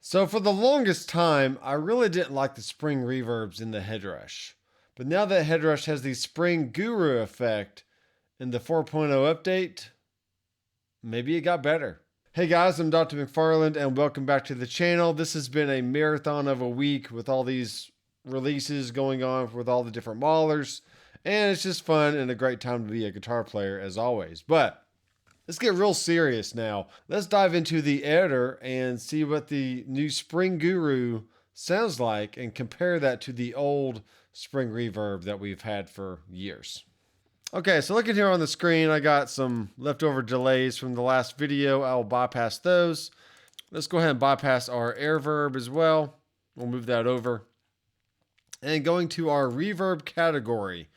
So for the longest time, I really didn't like the spring reverbs in the Headrush. But now that Headrush has the spring guru effect in the 4.0 update, maybe it got better. Hey guys, I'm Dr. McFarland and welcome back to the channel. This has been a marathon of a week with all these releases going on with all the different maulers. And it's just fun and a great time to be a guitar player as always. But let's get real serious now. Let's dive into the editor and see what the new Spring Guru sounds like and compare that to the old Spring Reverb that we've had for years. Okay, so looking here on the screen, I got some leftover delays from the last video. I'll bypass those. Let's go ahead and bypass our Airverb as well. We'll move that over. And going to our reverb category,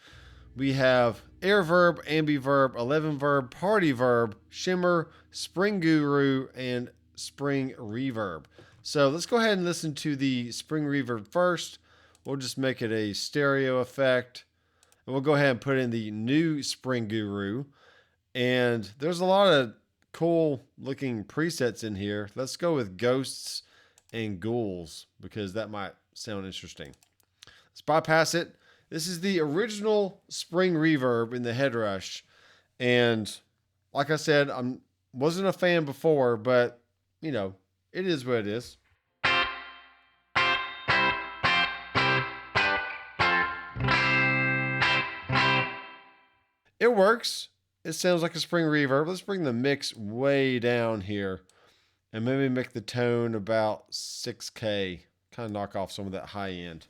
we have Airverb, Ambiverb, 11 Verb, Party Verb, Shimmer, Spring Guru, and Spring Reverb. So let's go ahead and listen to the Spring Reverb first. We'll just make it a stereo effect. And we'll go ahead and put in the new Spring Guru. And there's a lot of cool looking presets in here. Let's go with Ghosts and Ghouls because that might sound interesting. Let's bypass it. This is the original Spring Reverb in the Headrush. And like I said, I wasn't a fan before, but you know, it is what it is. It works. It sounds like a Spring Reverb. Let's bring the mix way down here and maybe make the tone about 6K. Kind of knock off some of that high end.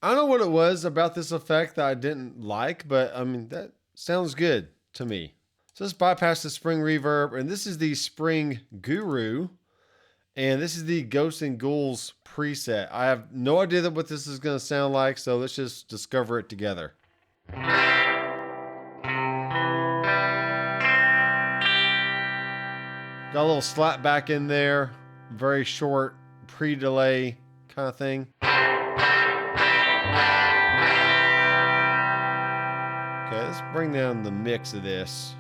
I don't know what it was about this effect that I didn't like, but I mean, that sounds good to me. So let's bypass the Spring Reverb, and this is the Spring Guru, and this is the Ghosts and Ghouls preset. I have no idea what this is going to sound like, so let's just discover it together. Got a little slap back in there, very short pre-delay kind of thing. Okay, let's bring down the mix of this.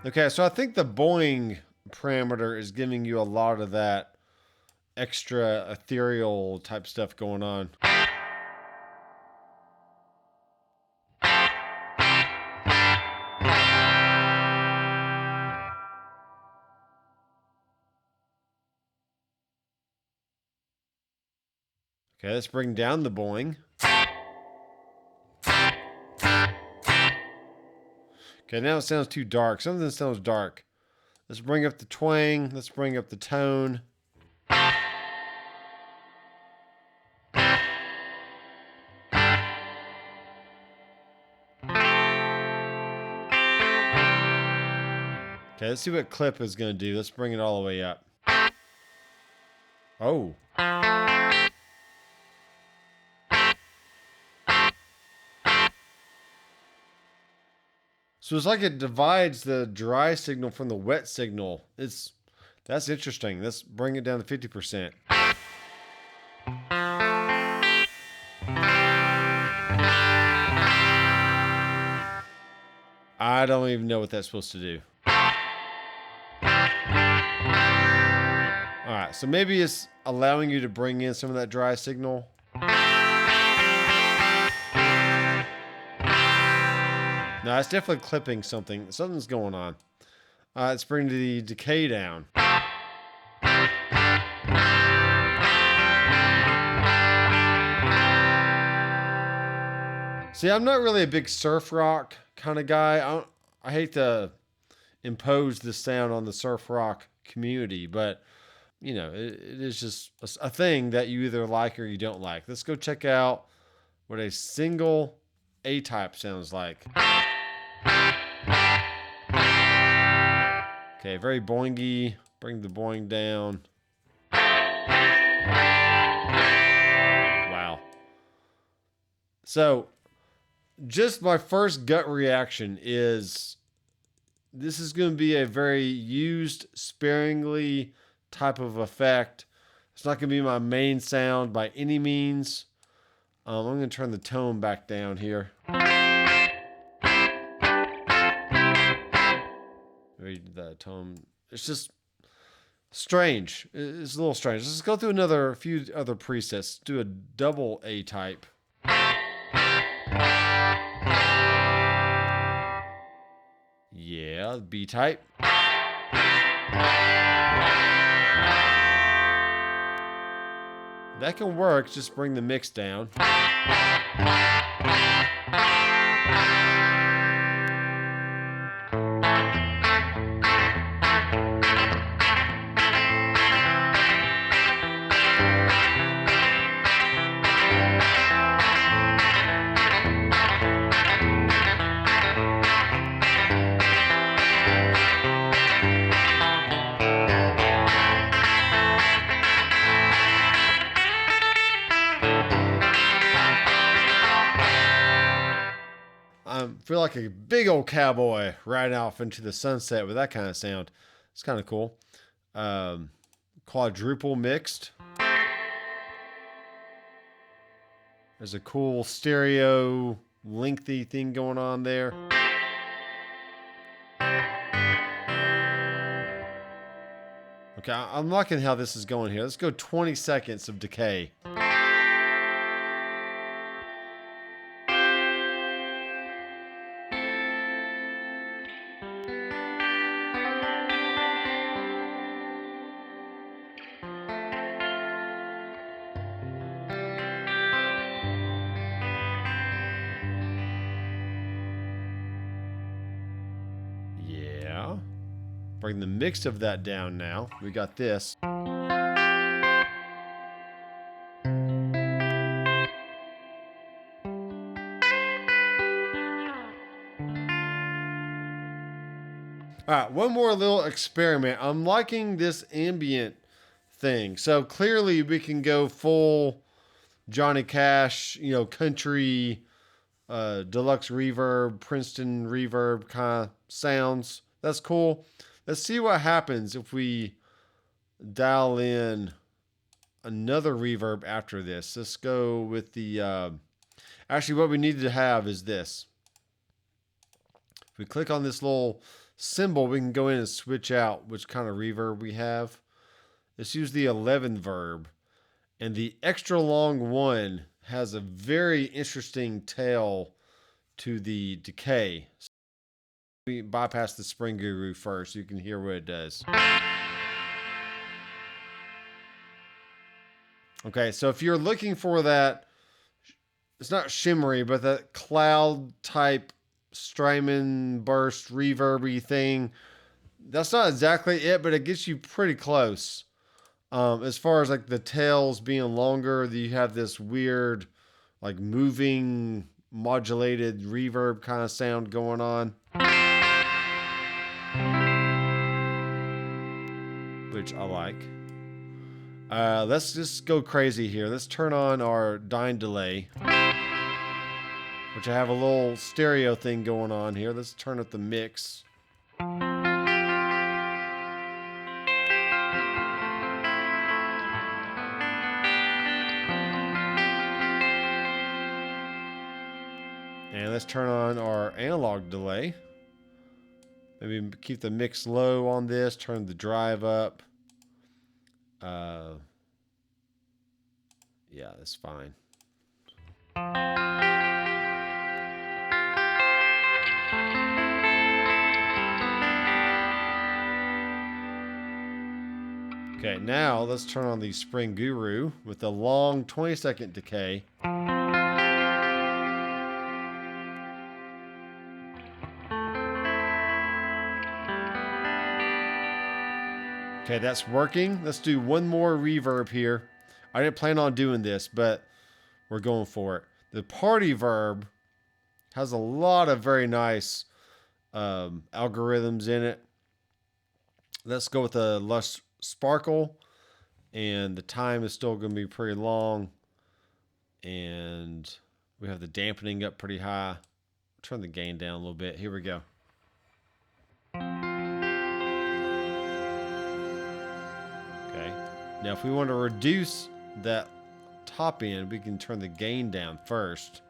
Okay, so I think the boing parameter is giving you a lot of that extra ethereal type stuff going on. Okay, let's bring down the boing. Okay, now it sounds too dark. Something sounds dark. Let's bring up the twang. Let's bring up the tone. Okay, let's see what clip is going to do. Let's bring it all the way up. Oh. So it's like it divides the dry signal from the wet signal. That's interesting. Let's bring it down to 50%. I don't even know what that's supposed to do. All right, so maybe it's allowing you to bring in some of that dry signal. No, it's definitely clipping something. Something's going on. Let's bring the decay down. See, I'm not really a big surf rock kind of guy. I hate to impose this sound on the surf rock community, but you know, it is just a thing that you either like or you don't like. Let's go check out what a single A-type sounds like. Okay, very boingy. Bring the boing down. Wow. So, just my first gut reaction is this is going to be a very used sparingly type of effect. It's not going to be my main sound by any means. I'm going to turn the tone back down here. Read the tone. It's just strange. It's a little strange. Let's go through a few other presets. Do a double A type. Yeah, B type. That can work. Just bring the mix down. I feel like a big old cowboy riding off into the sunset with that kind of sound. It's kind of cool. Quadruple mixed. There's a cool stereo lengthy thing going on there. Okay, I'm liking how this is going here. Let's go 20 seconds of decay. Yeah. Bring the mix of that down now. We got this. All right, one more little experiment. I'm liking this ambient thing. So clearly we can go full Johnny Cash, country, deluxe reverb, Princeton reverb kind of sounds. That's cool. Let's see what happens if we dial in another reverb after this. Let's go with the... actually, what we need to have is this. If we click on this little symbol, we can go in and switch out which kind of reverb we have. Let's use the 11 verb. And the extra long one has a very interesting tail to the decay. So we bypass the Spring Guru first so you can hear what it does. Okay, so if you're looking for that, it's not shimmery, but that cloud type Strymon burst reverby thing, that's not exactly it, but it gets you pretty close. As far as like the tails being longer, you have this weird, like moving, modulated reverb kind of sound going on, which I like. Let's just go crazy here. Let's turn on our dyne delay, which I have a little stereo thing going on here. Let's turn up the mix. And let's turn on our analog delay. Maybe keep the mix low on this, turn the drive up. Yeah, that's fine. Okay, now let's turn on the Spring Guru with a long 20-second decay. Okay, that's working. Let's do one more reverb here. I didn't plan on doing this, but we're going for it. The party verb has a lot of very nice algorithms in it. Let's go with a Lush Sparkle, and the time is still going to be pretty long, and we have the dampening up pretty high. Turn the gain down a little bit. Here we go. Okay. Now, if we want to reduce that top end, we can turn the gain down first.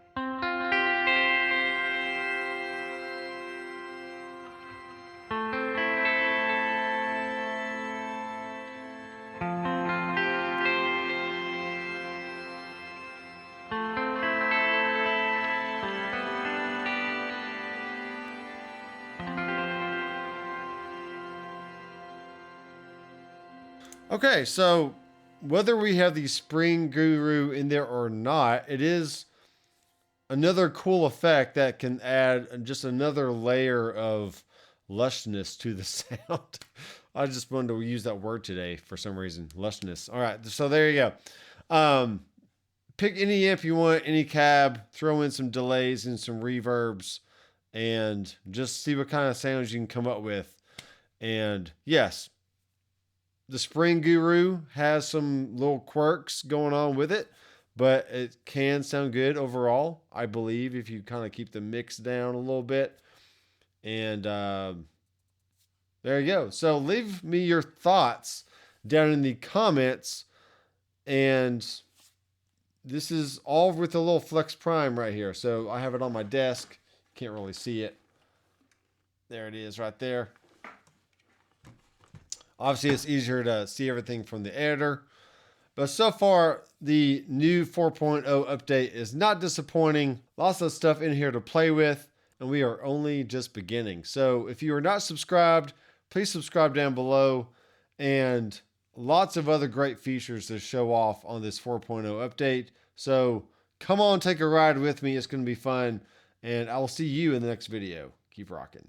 Okay, so whether we have the Spring Guru in there or not, it is another cool effect that can add just another layer of lushness to the sound. I just wanted to use that word today for some reason. Lushness. All right, so there you go. Pick any amp you want, any cab, throw in some delays and some reverbs, and just see what kind of sounds you can come up with. And yes, the Spring Guru has some little quirks going on with it, but it can sound good overall, I believe, if you kind of keep the mix down a little bit. And there you go. So leave me your thoughts down in the comments. And this is all with a little Flex Prime right here. So I have it on my desk. Can't really see it. There it is right there. Obviously, it's easier to see everything from the editor. But so far, the new 4.0 update is not disappointing. Lots of stuff in here to play with, and we are only just beginning. So if you are not subscribed, please subscribe down below. And lots of other great features to show off on this 4.0 update. So come on, take a ride with me. It's going to be fun. And I will see you in the next video. Keep rocking.